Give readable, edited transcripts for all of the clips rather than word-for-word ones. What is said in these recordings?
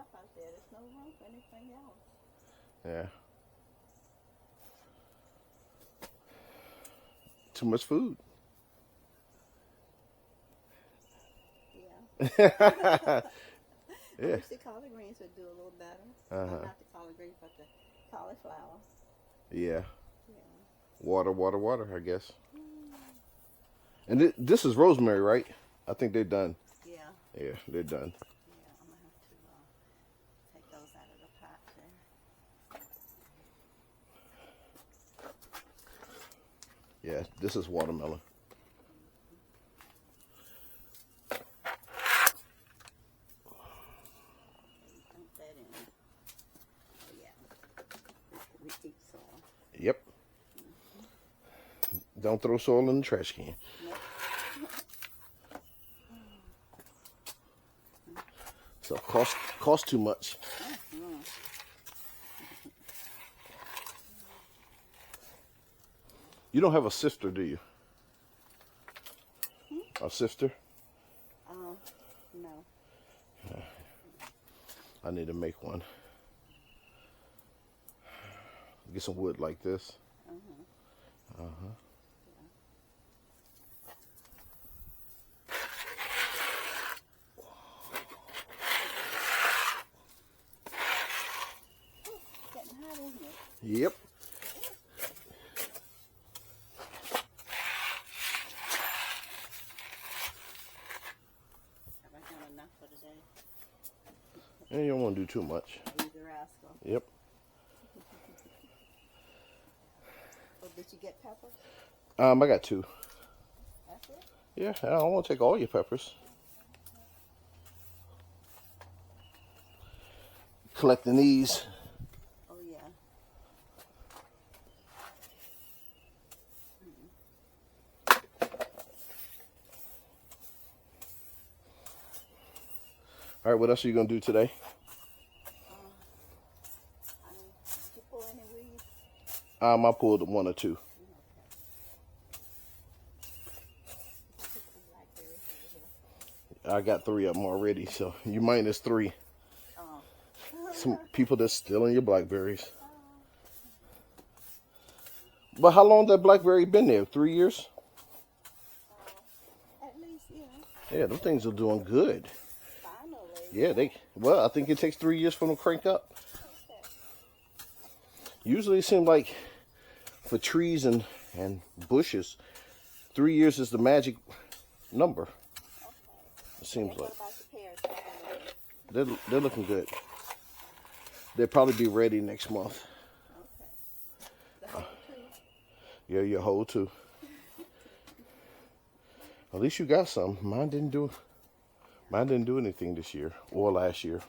stuff out there. There's no room for anything else. Yeah. Too much food. Yeah. Yeah. I wish the collard greens would do a little better. Uh-huh. Not the collard greens, but the cauliflower. Yeah. Yeah. Water, water, water, I guess. Mm. And this is rosemary, right? I think they're done. Yeah. Yeah, they're done. Yeah, I'm gonna have to take those out of the pot there. Yeah, this is watermelon. Dump that in. Oh yeah. We keep soil. Yep. Don't throw soil in the trash can. Nope. So cost too much. Mm-hmm. You don't have a sifter, do you? A sifter? No. I need to make one. Get some wood like this. Uh-huh. Uh-huh. Getting hot, isn't it? Yep. Have I done enough for today? And you don't want to do too much. You the rascal. Yep. Oh, did you get peppers? I got 2. That's it? Yeah, I don't want to take all your peppers. Collecting these. Oh, yeah. All right, what else are you going to do today? Did you pull any weeds? I pulled 1 or 2. I got 3 of them already, so you minus 3. Oh. Some people that's stealing your blackberries. But how long that blackberry been there? 3 years? At least, yeah. Yeah, them things are doing good. Finally. Yeah, well, I think it takes 3 years for them to crank up. Okay. Usually it seems like for trees and bushes, 3 years is the magic number. It seems like. What about the pears? They're looking good. They'll probably be ready next month. Okay. The whole tree. Yeah, your whole 2. At least you got some. Mine didn't do anything this year or last year.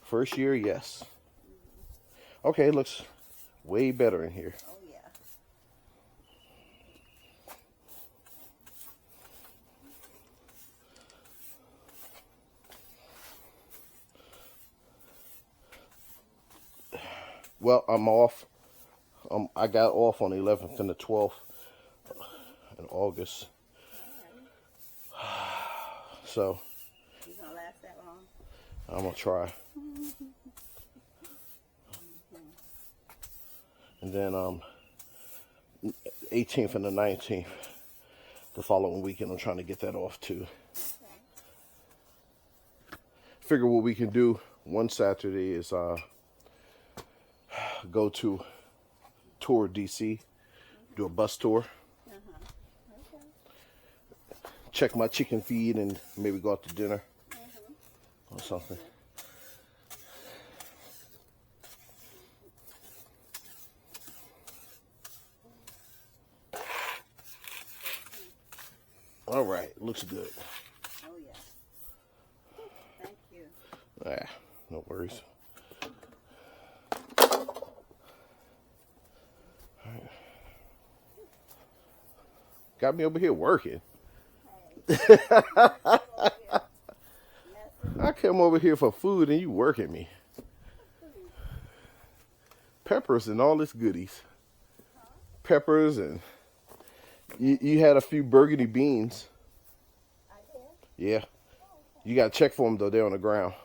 First year, yes. Okay, it looks way better in here. Oh, yeah. Well, I'm off. I got off on the 11th and the 12th in August. So You gonna last that long? I'm gonna try. And then 18th and the 19th, the following weekend, I'm trying to get that off too. Okay. Figure what we can do one Saturday is go to tour DC, do a bus tour, Okay. check my chicken feed, and maybe go out to dinner or something. All right, looks good. Oh, yeah. Thank you. Ah, no worries. Got me over here working. I came over here for food and you working me. Peppers and all this goodies. Peppers and you had a few burgundy beans. I did? Yeah. You got to check for them though. They're on the ground.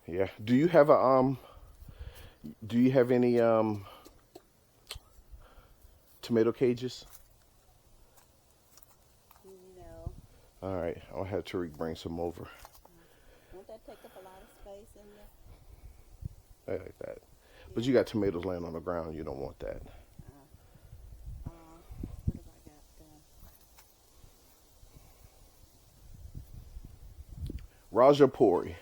Yeah. Do you have a Do you have any tomato cages? No. All right. I'll have Tariq bring some over. Won't that take up a lot of space in there? I like that. But you got tomatoes laying on the ground. You don't want that. What have I got Rajapuri.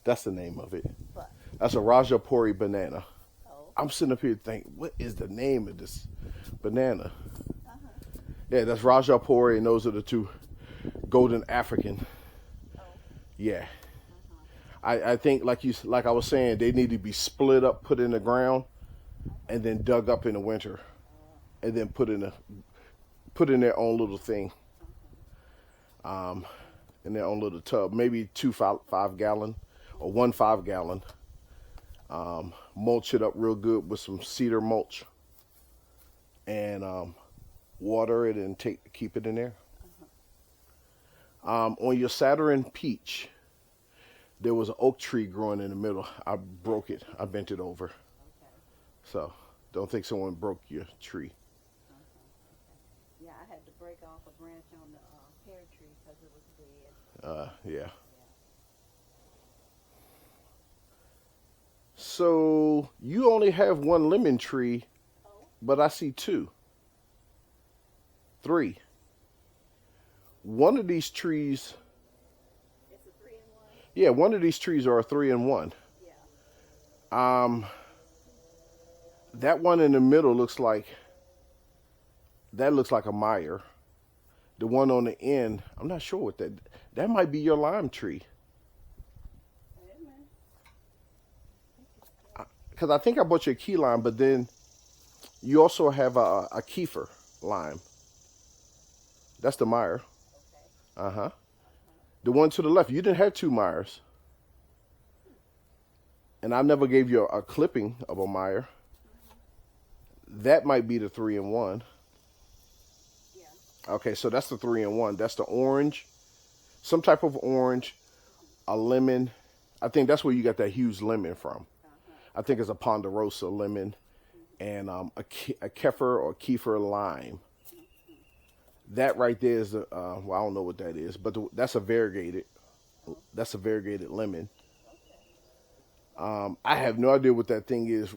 That's the name of it. But That's a Rajapuri banana. oh. I'm sitting up here thinking, what is the name of this banana? Uh-huh. Yeah, that's Rajapuri, and those are the two golden African. Oh. Yeah. Uh-huh. I think like I was saying, they need to be split up, put in the ground, and then dug up in the winter, and then put in their own little thing, in their own little tub, maybe 5 gallon or 1 5 gallon. Mulch it up real good with some cedar mulch, and water it and keep it in there. On your Saturn peach, there was an oak tree growing in the middle. I broke it. I bent it over. Okay. So don't think someone broke your tree. Okay. Yeah, I had to break off a branch on the pear tree because it was dead. Yeah. So you only have one lemon tree, Oh. but I see 2, 3. One of these trees, It's a 3-in-1? yeah, one of these trees are a 3-in-1. Yeah. That one in the middle looks like a Meyer. The one on the end, I'm not sure what that might be your lime tree. Wait a minute. Because I think I bought you a key lime, but then you also have a Kiefer lime. That's the Meyer. Okay. Uh-huh. The one to the left, you didn't have 2 Meyers. And I never gave you a clipping of a Meyer. That might be the 3-in-1. Yeah. Okay, so that's the 3-in-1. That's the orange, some type of orange, a lemon. I think that's where you got that huge lemon from. I think it's a Ponderosa lemon, and a Kefir or Kiefer lime. That right there is well, I don't know what that is, but that's a variegated. That's a variegated lemon. I have no idea what that thing is.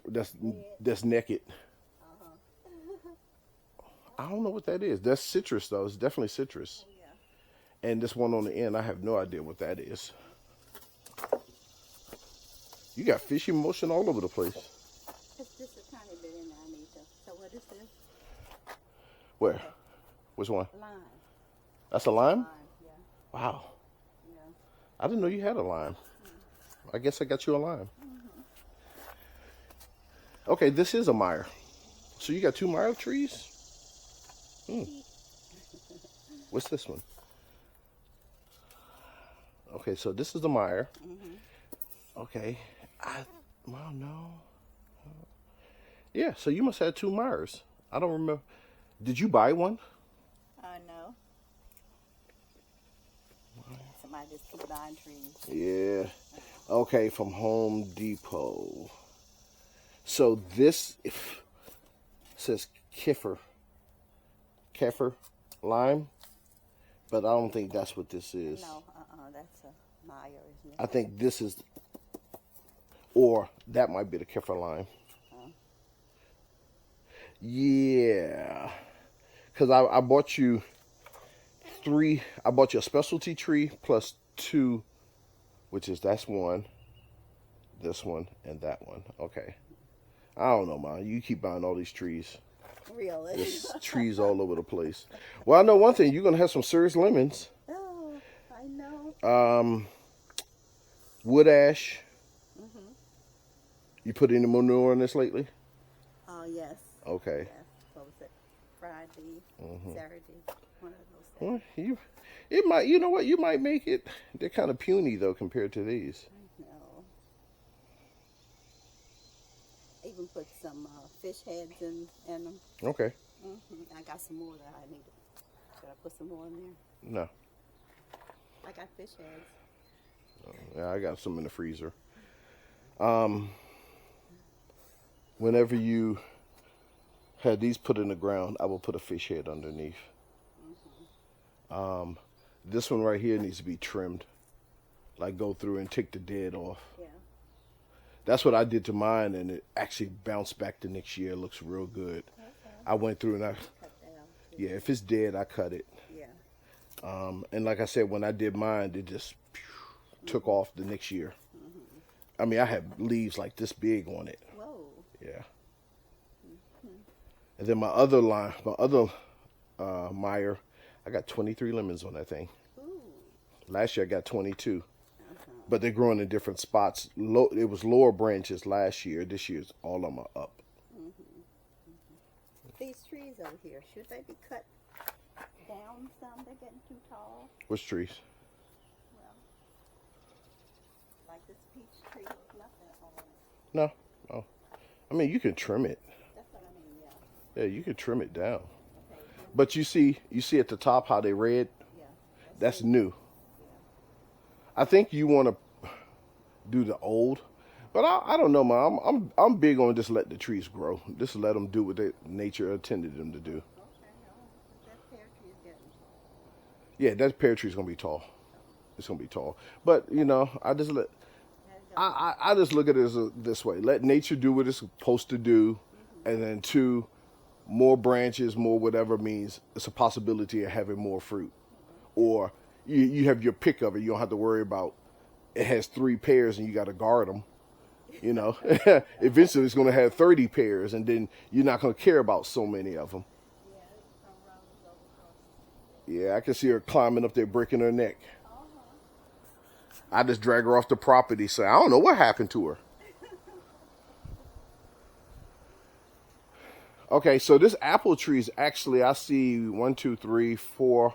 That's naked. I don't know what that is. That's citrus though. It's definitely citrus. Oh, yeah. And this one on the end, I have no idea what that is. You got fishy motion all over the place. It's just a tiny bit in there. I need to. So what is this? Where? Which one? Lime. That's a lime? Lime. Yeah. Wow. Yeah. I didn't know you had a lime. I guess I got you a lime. Okay, this is a Meyer. So you got 2 Meyer trees? What's this one? Okay, so this is the Meyer. Okay. Well, no. Yeah, so you must have 2 Meyers. I don't remember. Did you buy one? No. Somebody just keep buying trees. Yeah. Okay, from Home Depot. So this says Kefir lime, but I don't think that's what this is. No, that's a Meyer, isn't it? I think this is, or that might be the Kefir lime. Yeah, because I bought you 3. I bought you a specialty tree plus 2, which is that's 1, this one, and that one. Okay. I don't know, man. You keep buying all these trees. Really? There's trees all over the place. Well, I know one thing. You're going to have some serious lemons. Oh, I know. Wood ash. You put any manure on this lately? Oh, yes. Okay. Yes. What was it? Friday, Saturday, one of those Well, days. it might, you know what? You might make it. They're kind of puny, though, compared to these. No. Even put some fish heads in them. Okay. I got some more that I need. Should I put some more in there? No. I got fish heads. Yeah, I got some in the freezer. Whenever you had these put in the ground, I will put a fish head underneath. This one right here needs to be trimmed. Like go through and take the dead off. Yeah. That's what I did to mine, and it actually bounced back the next year. It looks real good. Okay. I went through and Cut that off. yeah, if it's dead, I cut it. Yeah. And like I said, when I did mine, it just took off the next year. I mean, I had leaves like this big on it. Whoa. Yeah. And then my other Meyer, I got 23 lemons on that thing. Ooh. Last year I got 22. But they're growing in different spots. It was lower branches last year. This year's all of them are up. These trees over here, should they be cut down some? They're getting too tall. Which trees? Well, like this peach tree, nothing on it. No. Oh. I mean, you can trim it. That's what I mean, yeah. Yeah, you can trim it down. Okay. But you see at the top how they red? Yeah. That's new. I think you want to do the old, but I don't know, man. I'm big on just let the trees grow. Just let them do what nature intended them to do. Okay. Oh, that pear tree is getting tall. Yeah, that pear tree's gonna be tall. It's gonna be tall. But you know, I just look at it as this way: let nature do what it's supposed to do, and then two, more branches, more whatever means it's a possibility of having more fruit, or you have your pick of it. You don't have to worry about it has 3 pairs and you got to guard them. You know, eventually it's going to have 30 pairs, and then you're not going to care about so many of them. Yeah, I can see her climbing up there, breaking her neck. I just drag her off the property, so I don't know what happened to her. Okay, so this apple tree is actually, I see 1, 2, 3, 4,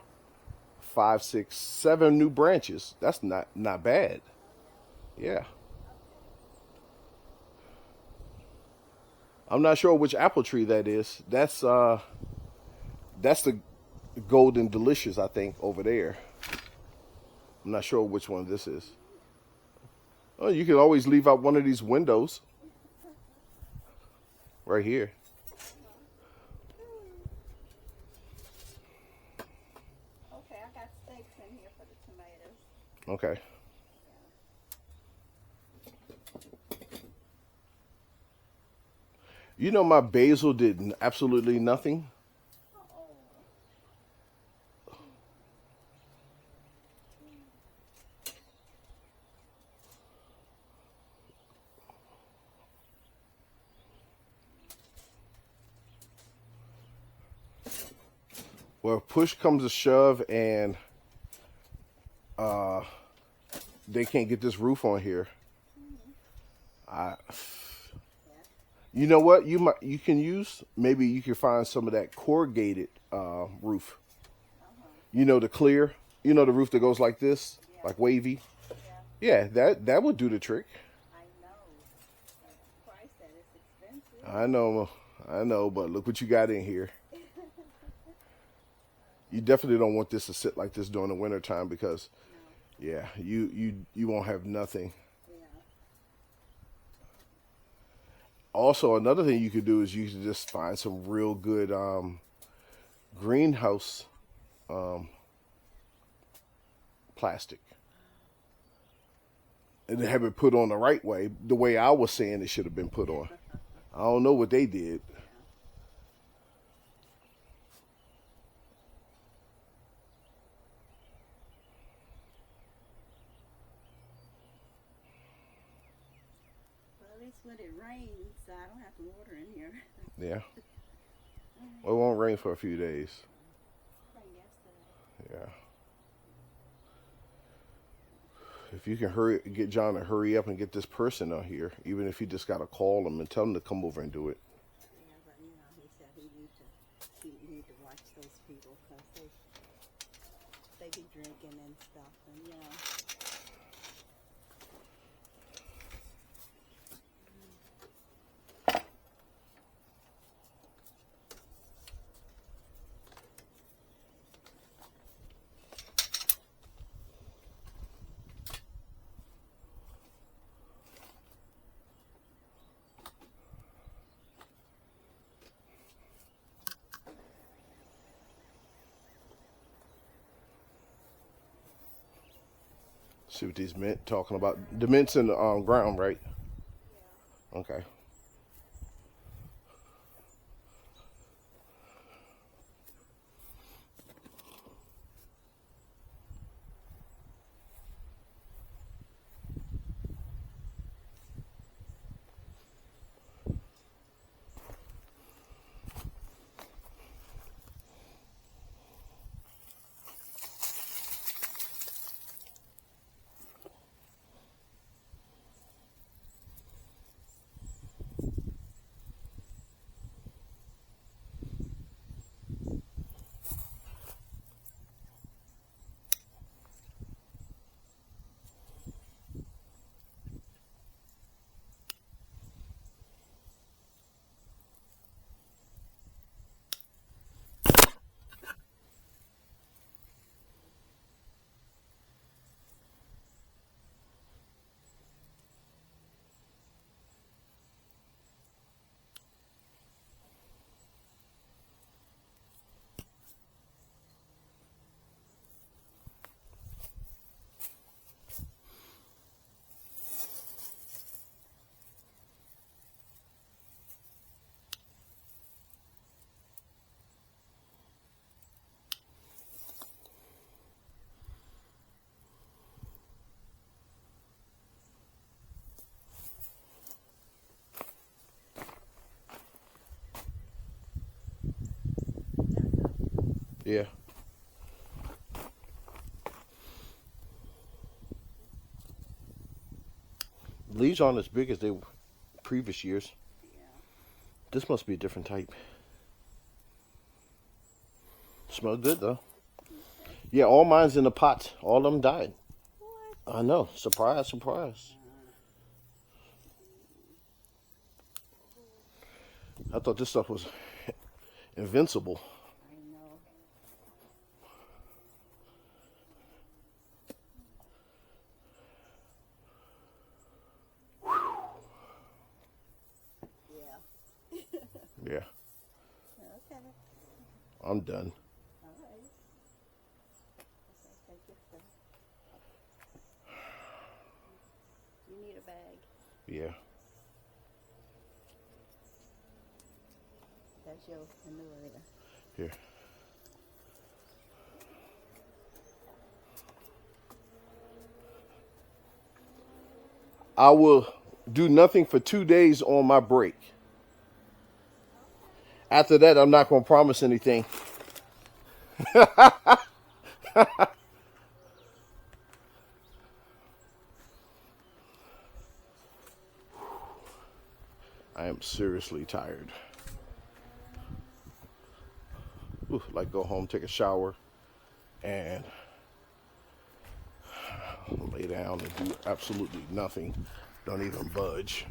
5, 6, 7 new branches. That's not bad. Yeah. I'm not sure which apple tree that is. That's the Golden Delicious, I think, over there. I'm not sure which one this is. Oh, you can always leave out one of these windows. Right here. Okay, I got steaks in here for the tomatoes. Okay. You know, my basil did absolutely nothing. Well, push comes to shove and they can't get this roof on here. You know what? You can use, maybe you can find some of that corrugated roof. You know, the clear, you know, the roof that goes like this, like wavy. Yeah, that would do the trick. I know. The price that is expensive. I know, but look what you got in here. You definitely don't want this to sit like this during the winter time because, yeah, you won't have nothing. Yeah. Also, another thing you could do is you could just find some real good greenhouse plastic and then have it put on the right way, the way I was saying it should have been put on. I don't know what they did. Well, at least when it rains, I don't have to water in here. Yeah. Well, it won't rain for a few days. Rained yesterday. Yeah. If you can get John to hurry up and get this person out here, even if you just got to call them and tell them to come over and do it. Yeah, but you know, he said he need to watch those people because they be drinking and stuff, and you know. See what these mint talking about. The mint's in the ground, right? Okay. Yeah. Leaves aren't as big as they were previous years. Yeah. This must be a different type. Smell good though. Okay. Yeah, all mine's in the pot. All of them died. What? I know. Surprise, surprise. I thought this stuff was invincible. I know. Yeah. Yeah, Okay. I'm done. All right. Okay, take your stuff. You need a bag. Yeah. That's your incinerator. Here. I will do nothing for 2 days on my break. After that, I'm not going to promise anything. I am seriously tired. Ooh, like go home, take a shower, and lay down and do absolutely nothing. Don't even budge.